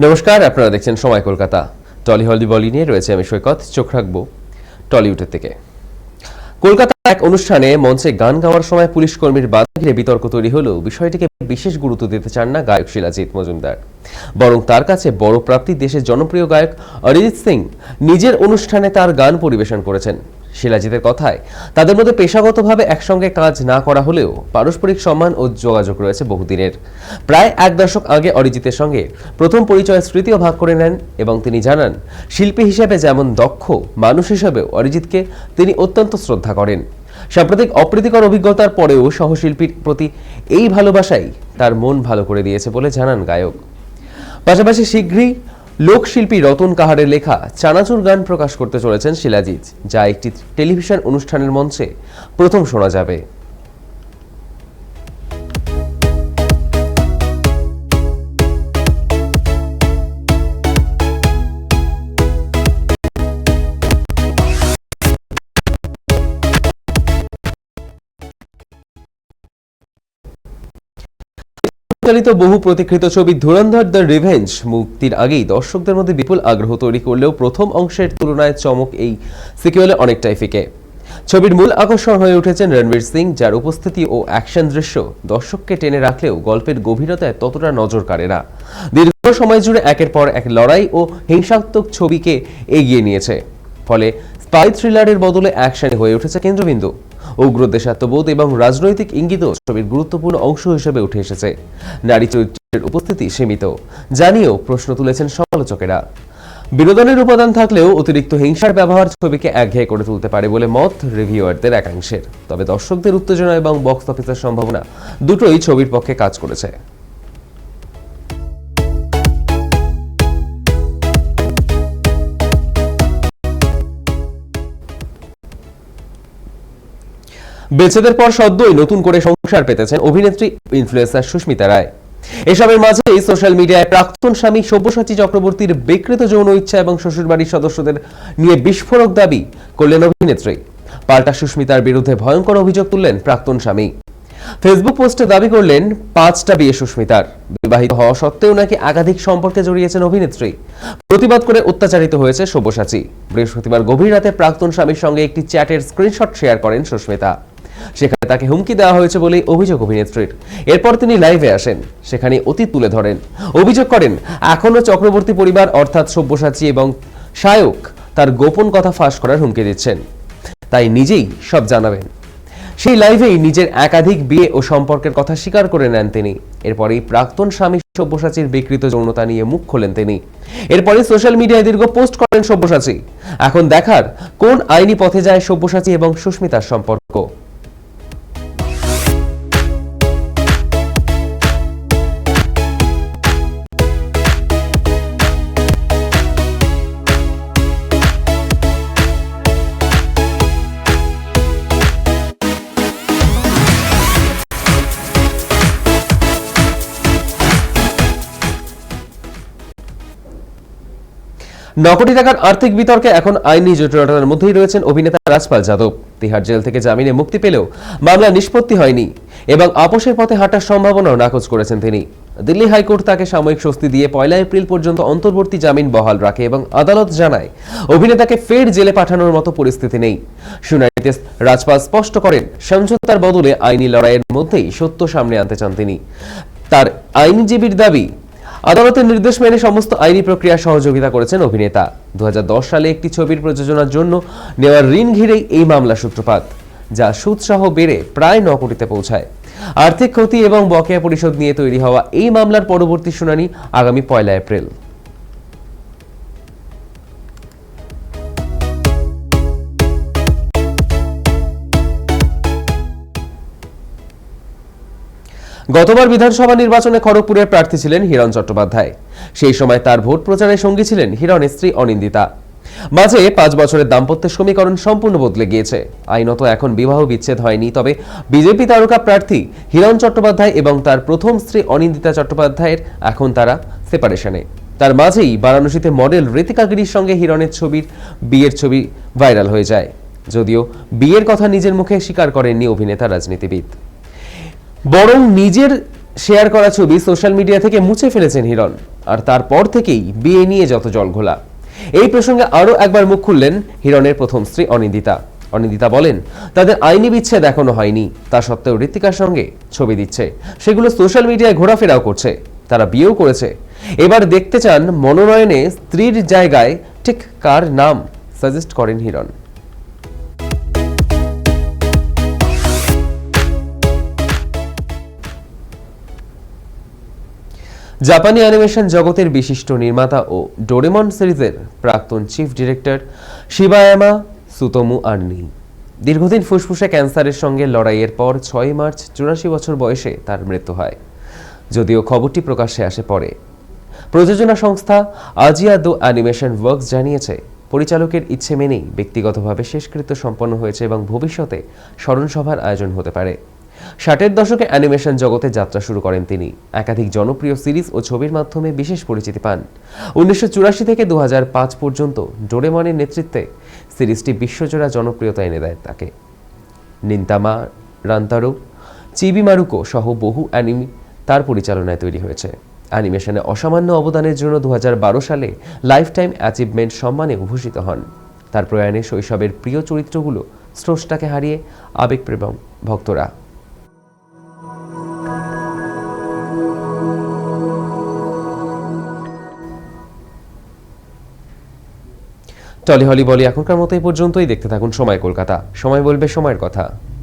নমস্কার, আপনারা দেখছেন সময় কলকাতা। টলি হলি বলি নিয়ে রয়েছে আমি সৈকত। চোখ রাখবো টলিউডের থেকে। কলকাতার এক অনুষ্ঠানে মঞ্চে গান গাওয়ার সময় পুলিশ কর্মীর বাধা ঘিরে বিতর্ক তৈরি হলেও বিষয়টিকে বিশেষ গুরুত্ব দিতে চান না গায়ক শিলাজিৎ মজুমদার। বরং তার কাছে বড় প্রাপ্তি দেশের জনপ্রিয় গায়ক অরিজিৎ সিং নিজের অনুষ্ঠানে তার গান পরিবেশন করেছেন। শিলাজিতের কথায়, তাদের মধ্যে পেশাগতভাবে একসঙ্গে কাজ না করা হলেও পারস্পরিক সম্মান ও যোগাযোগ রয়েছে বহুদিনের। প্রায় এক দশক আগে অরিজিতের সঙ্গে প্রথম পরিচয়ের স্মৃতিও ভাগ করে নেন এবং তিনি জানান, শিল্পী হিসেবে যেমন দক্ষ, মানুষ হিসেবেও অরিজিৎকে তিনি অত্যন্ত শ্রদ্ধা করেন। সাম্প্রতিক অপ্রীতিকর অভিজ্ঞতার পরেও সহশিল্পীর প্রতি এই ভালোবাসাই তার মন ভালো করে দিয়েছে বলে জানান গায়ক। পাশাপাশি শীঘ্রই লোকশিল্পী রতন কাহারের লেখা চানাচুর গান প্রকাশ করতে চলেছেন শিলাজিৎ, যা একটি টেলিভিশন অনুষ্ঠানের মঞ্চে প্রথম শোনা যাবে। পরিচালিত বহু প্রতীক্ষিত ছবি ধুরন্ধর দ্য রিভেঞ্জ মুক্তির আগেই দর্শকদের মধ্যে বিপুল আগ্রহ তৈরি করলেও প্রথম অংশের তুলনায় চমক এই সিকুয়েলে অনেকটাই ফিকে। ছবির মূল আকর্ষণ হয়ে উঠেছেন রণবীর সিং, যার উপস্থিতি ও অ্যাকশন দৃশ্য দর্শককে টেনে রাখলেও গল্পের গভীরতায় ততটা নজর কাড়ে না। দীর্ঘ সময় জুড়ে একের পর এক লড়াই ও হিংসাত্মক ছবিকে এগিয়ে নিয়েছে, ফলে স্পাই থ্রিলারের বদলে অ্যাকশনে হয়ে উঠেছে কেন্দ্রবিন্দু। উগ্র দেশাত্মবোধ এবং রাজনৈতিক ইঙ্গিতও ছবির গুরুত্বপূর্ণ অংশ হিসেবে উঠে এসেছে। নারী চরিত্রের উপস্থিতি সীমিত জানিয়েও প্রশ্ন তুলেছেন সমালোচকেরা। বিনোদনের উপাদান থাকলেও অতিরিক্ত হিংসার ব্যবহার ছবিকে একঘেয়ে করে তুলতে পারে বলে মত রিভিউয়ারদের একাংশের। তবে দর্শকদের উত্তেজনা এবং বক্স অফিসের সম্ভাবনা দুটোই ছবির পক্ষে কাজ করেছে। বিচ্ছেদের পর সদ্যই নতুন করে সংসার পেতেছেন অভিনেত্রী ইনফ্লুয়েন্সার সুস্মিতা রায়। এসবের মাঝে সোশ্যাল মিডিয়ায় প্রাক্তন স্বামী সব্যসাচী চক্রবর্তীর বিকৃত যৌন ইচ্ছা এবং শ্বশুরবাড়ির সদস্যদের নিয়ে বিস্ফোরক দাবি করলেন অভিনেত্রী। পাল্টা সুস্মিতার বিরুদ্ধে ভয়ঙ্কর অভিযোগ তুললেন প্রাক্তন স্বামী। ফেসবুক পোস্টে দাবি করলেন 5টা বিয়ে সুস্মিতার। বিবাহিত হওয়া সত্ত্বেও নাকি একাধিক সম্পর্কে জড়িয়েছেন অভিনেত্রী। প্রতিবাদ করে অত্যাচারিত হয়েছে সব্যসাচী। বৃহস্পতিবার গভীর রাতে প্রাক্তন স্বামীর সঙ্গে একটি চ্যাটের স্ক্রিনশট শেয়ার করেন সুস্মিতা। সেখানে তাকে হুমকি দেওয়া হয়েছে বলে অভিযোগ অভিনেত্রীর। এরপর তিনি লাইভে আসেন, সেখানে অতীত তুলে ধরেন। অভিযোগ করেন, এখনো চক্রবর্তী পরিবার অর্থাৎ সব্যসাচী এবং শায়ক তার গোপন কথা ফাঁস করার হুমকি দিচ্ছেন, তাই নিজেই সব জানাবেন। সেই লাইভেই নিজের একাধিক বিয়ে ও সম্পর্কের কথা স্বীকার করে নেন তিনি। এরপরেই প্রাক্তন স্বামী সব্যসাচীর বিকৃত যৌনতা নিয়ে মুখ খোলেন তিনি। এরপরে সোশ্যাল মিডিয়ায় দীর্ঘ পোস্ট করেন সব্যসাচী। এখন দেখার কোন আইনি পথে যায় সব্যসাচী এবং সুস্মিতার সম্পর্ক। কোটি টাকার আর্থিক বিতর্কে এখন আইনি জটিলতার মধ্যেই রয়েছেন অভিনেতা রাজপাল যাদব। তিহার জেল থেকে জামিনে মুক্তি পেলেও মামলা নিষ্পত্তি হয়নি এবং আপোষের পথে হাঁটার সম্ভাবনাও নাকচ করেছেন তিনি। দিল্লি হাইকোর্ট তাকে সাময়িক স্বস্তি দিয়ে 1 এপ্রিল পর্যন্ত অন্তর্বর্তী জামিন বহাল রাখে এবং আদালত জানায় অভিনেতাকে ফের জেলে পাঠানোর মতো পরিস্থিতি নেই। শুনানিতে রাজপাল স্পষ্ট করেন, সমঝোতার বদলে আইনি লড়াইয়ের মধ্যেই সত্য সামনে আনতে চান তিনি। তার আইনজীবীর দাবি, আদালতের নির্দেশ মেনে সমস্ত আইনি প্রক্রিয়া সহযোগিতা করেছেন অভিনেতা। 2010 সালে একটি ছবির প্রযোজনার জন্য নেওয়া ঋণ ঘিরেই এই মামলা সূত্রপাত, যা সুদসহ বেড়ে প্রায় 9 কোটিতে পৌঁছায়। আর্থিক ক্ষতি এবং বকেয়া পরিশোধ নিয়ে তৈরি হওয়া এই মামলার পরবর্তী শুনানি আগামী 1 এপ্রিল। গতবার বিধানসভা নির্বাচনে খড়গপুরের প্রার্থী ছিলেন হিরণ চট্টোপাধ্যায়। সেই সময় তার ভোট প্রচারে সঙ্গী ছিলেন হিরণের স্ত্রী অনিন্দিতা। মাঝে 5 বছরের দাম্পত্যের সমীকরণ সম্পূর্ণ বদলে গিয়েছে। আইনত এখন বিবাহ বিচ্ছেদ হয়নি, তবে বিজেপি তারকা প্রার্থী হিরণ চট্টোপাধ্যায় এবং তার প্রথম স্ত্রী অনিন্দিতা চট্টোপাধ্যায়ের এখন তারা সেপারেশনে। তার মাঝেই বারাণসীতে মডেল ঋতিকা গিরির সঙ্গে হিরণের বিয়ের ছবি ভাইরাল হয়ে যায়। যদিও বিয়ের কথা নিজের মুখে স্বীকার করেননি অভিনেতা রাজনীতিবিদ, বরং নিজের শেয়ার করা ছবি সোশ্যাল মিডিয়া থেকে মুছে ফেলেছেন হিরণ। আর তারপর থেকেই বিয়ে নিয়ে যত জলঘোলা। এই প্রসঙ্গে আরও একবার মুখ খুললেন হিরণের প্রথম স্ত্রী অনিন্দিতা। অনিন্দিতা বলেন, তাদের আইনি বিচ্ছেদ এখনো হয়নি, তা সত্ত্বেও ঋত্বিকার সঙ্গে ছবি দিচ্ছে, সেগুলো সোশ্যাল মিডিয়ায় ঘোরাফেরাও করছে। তারা বিয়েও করেছে। এবার দেখতে চান মনোনয়নে স্ত্রীর জায়গায় ঠিক কার নাম সাজেস্ট করেন হিরণ। জাপানি অ্যানিমেশন জগতের বিশিষ্ট নির্মাতা ও ডোরেমন সিরিজের প্রাক্তন চিফ ডিরেক্টর শিবায়ামা সুতোমু আর নেই। দীর্ঘদিন ফুসফুসে ক্যান্সারের সঙ্গে লড়াইয়ের পর 6 মার্চ 84 বছর বয়সে তার মৃত্যু হয়। যদিও খবরটি প্রকাশ্যে আসে পরে। প্রযোজনা সংস্থা আজিয়া দো অ্যানিমেশন ওয়ার্কস জানিয়েছে, পরিচালকের ইচ্ছে মেনেই ব্যক্তিগতভাবে শেষকৃত্য সম্পন্ন হয়েছে এবং ভবিষ্যতে স্মরণসভার আয়োজন হতে পারে। 60-এর দশকে অ্যানিমেশন জগতে যাত্রা শুরু করেন তিনি। একাধিক জনপ্রিয় সিরিজ ও ছবির মাধ্যমে বিশেষ পরিচিতি পান। 1984 থেকে 2005 পর্যন্ত ডোরেমনের নেতৃত্বে সিরিজটি বিশ্বজোড়া জনপ্রিয়তা এনে দেয় তাকে। নিন্তামা রান্তারো, চিবি মারুকো সহ বহু অ্যানিমে তার পরিচালনায় তৈরি হয়েছে। অ্যানিমেশনে অসামান্য অবদানের জন্য 2012 সালে লাইফ টাইম অ্যাচিভমেন্ট সম্মানে ভূষিত হন। তার প্রয়াণে শৈশবের প্রিয় চরিত্রগুলো স্রষ্টাকে হারিয়ে আবেগপ্রবণ ভক্তরা। টলি হলি বলি এখনকার মতো এই পর্যন্তই। দেখতে থাকুন সময় কলকাতা। সময় বলবে সময়ের কথা।